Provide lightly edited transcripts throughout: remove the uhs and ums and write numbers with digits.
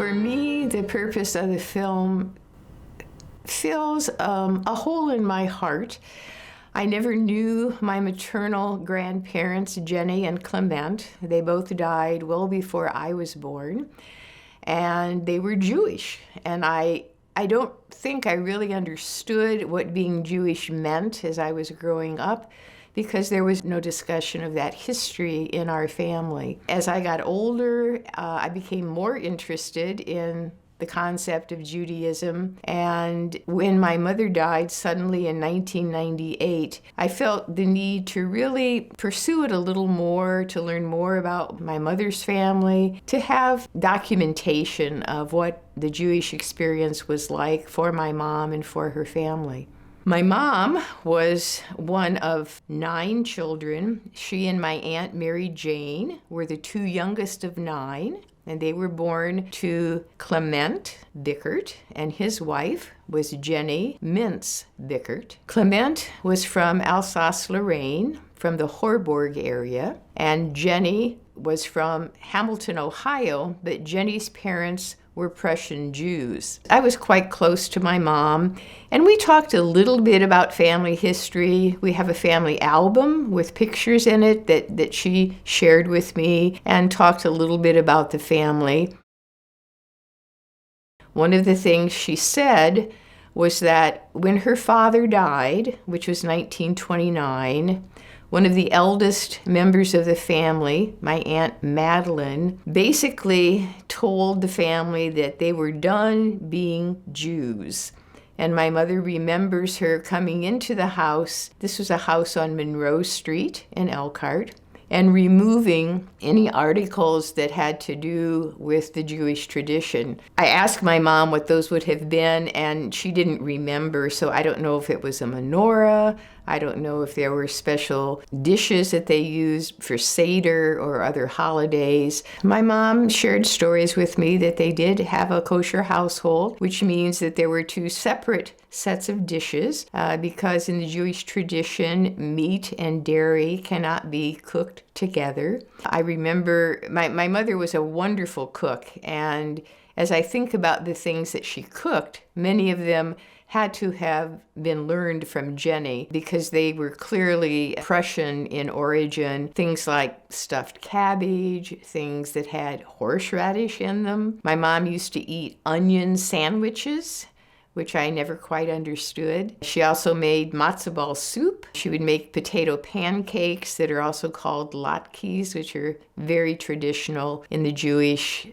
For me, the purpose of the film fills a hole in my heart. I never knew my maternal grandparents, Jenny and Clement. They both died well before I was born, and they were Jewish. And I don't think I really understood what being Jewish meant as I was growing up, because there was no discussion of that history in our family. As I got older, I became more interested in the concept of Judaism. And when my mother died suddenly in 1998, I felt the need to really pursue it a little more, to learn more about my mother's family, to have documentation of what the Jewish experience was like for my mom and for her family. My mom was one of 9 children. She and my Aunt Mary Jane were the 2 youngest of 9, and they were born to Clement Bickart, and his wife was Jenny Mintz Bickart. Clement was from Alsace-Lorraine, from the Horborg area, and Jenny was from Hamilton, Ohio, but Jenny's parents were Prussian Jews. I was quite close to my mom, and we talked a little bit about family history. We have a family album with pictures in it that she shared with me, and talked a little bit about the family. One of the things she said was that when her father died, which was 1929, one of the eldest members of the family, my Aunt Madeline, basically told the family that they were done being Jews. And my mother remembers her coming into the house. This was a house on Monroe Street in Elkhart, and removing any articles that had to do with the Jewish tradition. I asked my mom what those would have been, and she didn't remember, so I don't know if it was a menorah. I don't know if there were special dishes that they used for Seder or other holidays. My mom shared stories with me that they did have a kosher household, which means that there were 2 separate sets of dishes, because in the Jewish tradition, meat and dairy cannot be cooked together. I remember my mother was a wonderful cook, and as I think about the things that she cooked, many of them had to have been learned from Jenny, because they were clearly Prussian in origin. Things like stuffed cabbage, things that had horseradish in them. My mom used to eat onion sandwiches, which I never quite understood. She also made matzo ball soup. She would make potato pancakes that are also called latkes, which are very traditional in the Jewish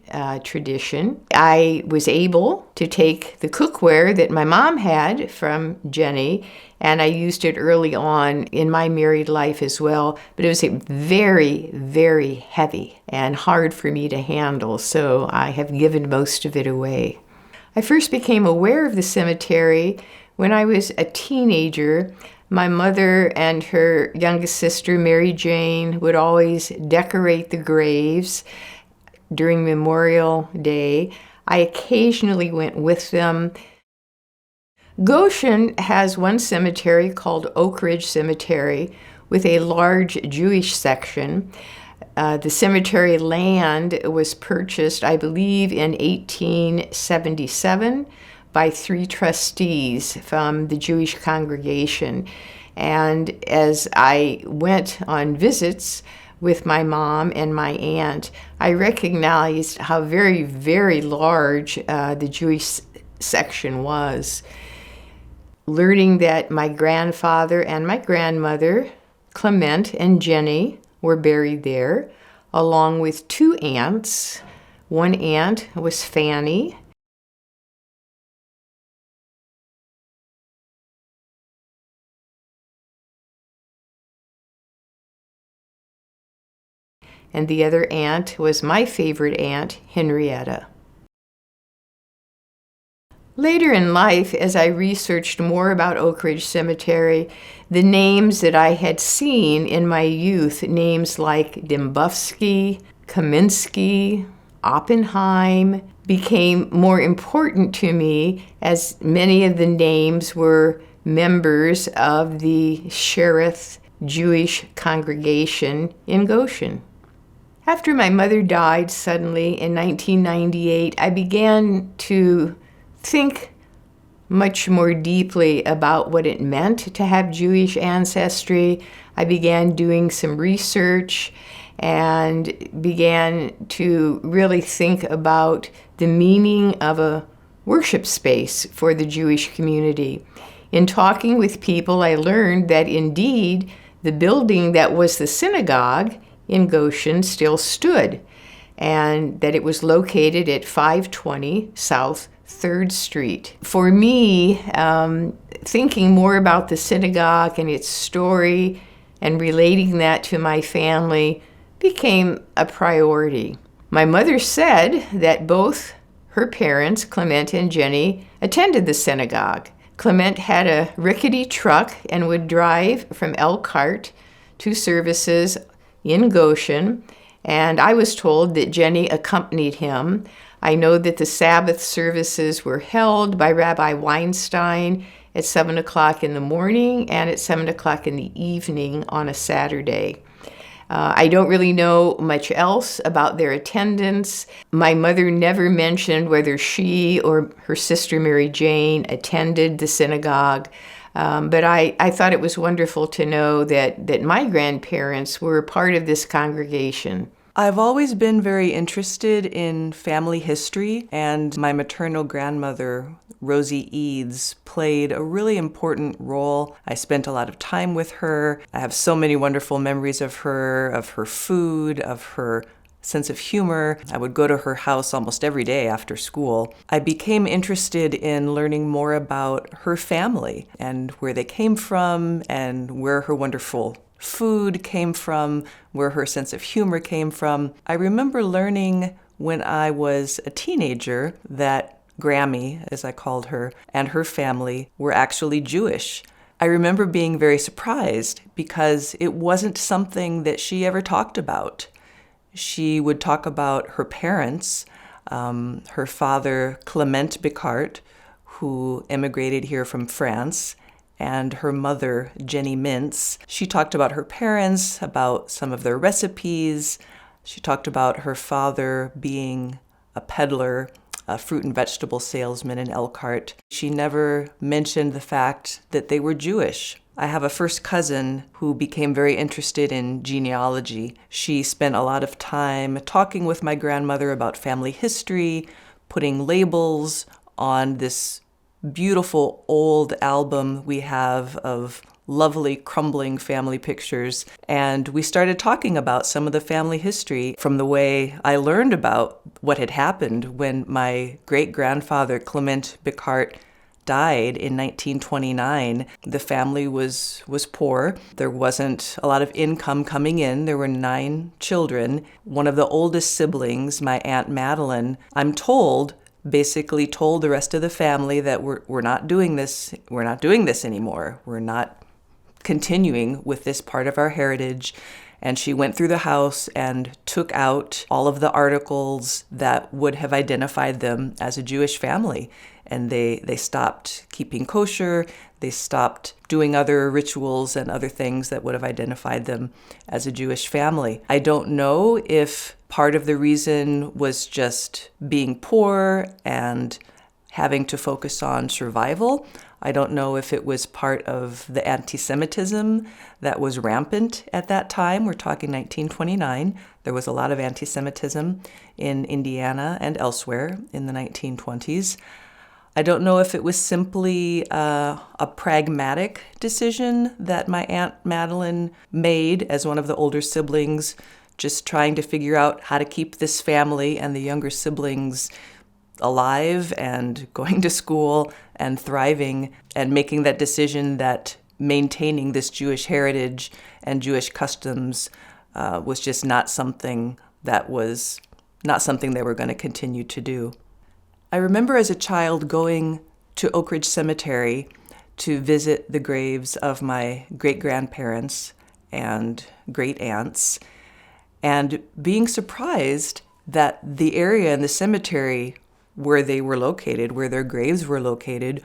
tradition. I was able to take the cookware that my mom had from Jenny, and I used it early on in my married life as well, but it was very, very heavy and hard for me to handle, so I have given most of it away. I first became aware of the cemetery when I was a teenager. My mother and her youngest sister, Mary Jane, would always decorate the graves during Memorial Day. I occasionally went with them. Goshen has one cemetery called Oak Ridge Cemetery with a large Jewish section. The cemetery land was purchased, I believe, in 1877 by 3 trustees from the Jewish congregation. And as I went on visits with my mom and my aunt, I recognized how very, very large the Jewish section was. Learning that my grandfather and my grandmother, Clement and Jenny, were buried there, along with 2 aunts. One aunt was Fanny, and the other aunt was my favorite aunt, Henrietta. Later in life, as I researched more about Oak Ridge Cemetery, the names that I had seen in my youth, names like Dembowski, Kaminsky, Oppenheim, became more important to me, as many of the names were members of the Cherith Jewish congregation in Goshen. After my mother died suddenly in 1998, I began to think much more deeply about what it meant to have Jewish ancestry. I began doing some research and began to really think about the meaning of a worship space for the Jewish community. In talking with people, I learned that indeed the building that was the synagogue in Goshen still stood, and that it was located at 520 South 3rd Street. For me, thinking more about the synagogue and its story and relating that to my family became a priority. My mother said that both her parents, Clement and Jenny, attended the synagogue. Clement had a rickety truck and would drive from Elkhart to services in Goshen, and I was told that Jenny accompanied him. I know that the Sabbath services were held by Rabbi Weinstein at 7 o'clock in the morning and at 7 o'clock in the evening on a Saturday. I don't really know much else about their attendance. My mother never mentioned whether she or her sister Mary Jane attended the synagogue, but I thought it was wonderful to know that my grandparents were part of this congregation. I've always been very interested in family history, and my maternal grandmother, Rosie Eads, played a really important role. I spent a lot of time with her. I have so many wonderful memories of her food, of her sense of humor. I would go to her house almost every day after school. I became interested in learning more about her family and where they came from and where her wonderful food came from, where her sense of humor came from. I remember learning when I was a teenager that Grammy, as I called her, and her family were actually Jewish. I remember being very surprised because it wasn't something that she ever talked about. She would talk about her parents, her father, Clement Bickart, who immigrated here from France, and her mother, Jenny Mintz. She talked about her parents, about some of their recipes. She talked about her father being a peddler, a fruit and vegetable salesman in Elkhart. She never mentioned the fact that they were Jewish. I have a first cousin who became very interested in genealogy. She spent a lot of time talking with my grandmother about family history, putting labels on this beautiful old album we have of lovely crumbling family pictures. And we started talking about some of the family history from the way I learned about what had happened when my great-grandfather Clement Bickart died in 1929. The family was poor. There wasn't a lot of income coming in. There were 9 children. One of the oldest siblings, my Aunt Madeline, I'm told, basically told the rest of the family that we're not doing this anymore. We're not continuing with this part of our heritage. And she went through the house and took out all of the articles that would have identified them as a Jewish family. And they stopped keeping kosher. They stopped doing other rituals and other things that would have identified them as a Jewish family. I don't know if part of the reason was just being poor and having to focus on survival. I don't know if it was part of the anti-Semitism that was rampant at that time. We're talking 1929. There was a lot of anti-Semitism in Indiana and elsewhere in the 1920s. I don't know if it was simply a pragmatic decision that my Aunt Madeline made as one of the older siblings, just trying to figure out how to keep this family and the younger siblings alive and going to school and thriving, and making that decision that maintaining this Jewish heritage and Jewish customs was just not something they were going to continue to do. I remember as a child going to Oak Ridge Cemetery to visit the graves of my great-grandparents and great-aunts, and being surprised that the area in the cemetery where they were located, where their graves were located,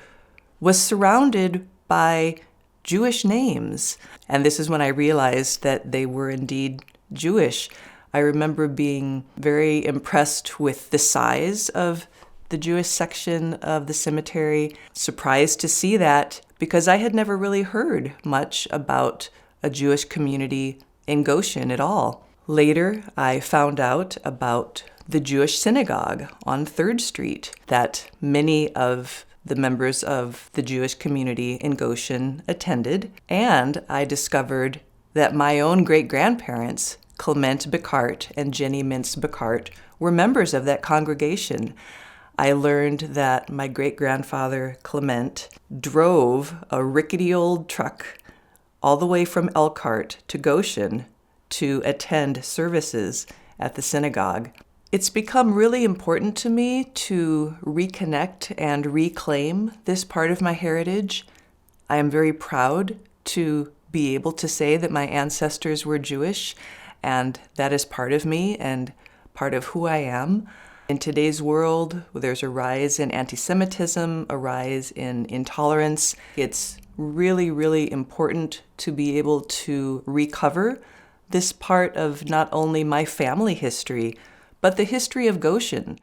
was surrounded by Jewish names. And this is when I realized that they were indeed Jewish. I remember being very impressed with the size of the Jewish section of the cemetery, surprised to see that because I had never really heard much about a Jewish community in Goshen at all. Later, I found out about the Jewish synagogue on 3rd Street that many of the members of the Jewish community in Goshen attended, and I discovered that my own great-grandparents, Clement Bickart and Jenny Mintz Bickart, were members of that congregation. I learned that my great-grandfather, Clement, drove a rickety old truck all the way from Elkhart to Goshen to attend services at the synagogue. It's become really important to me to reconnect and reclaim this part of my heritage. I am very proud to be able to say that my ancestors were Jewish, and that is part of me and part of who I am. In today's world, there's a rise in anti-Semitism, a rise in intolerance. It's really, really important to be able to recover this part of not only my family history, but the history of Goshen.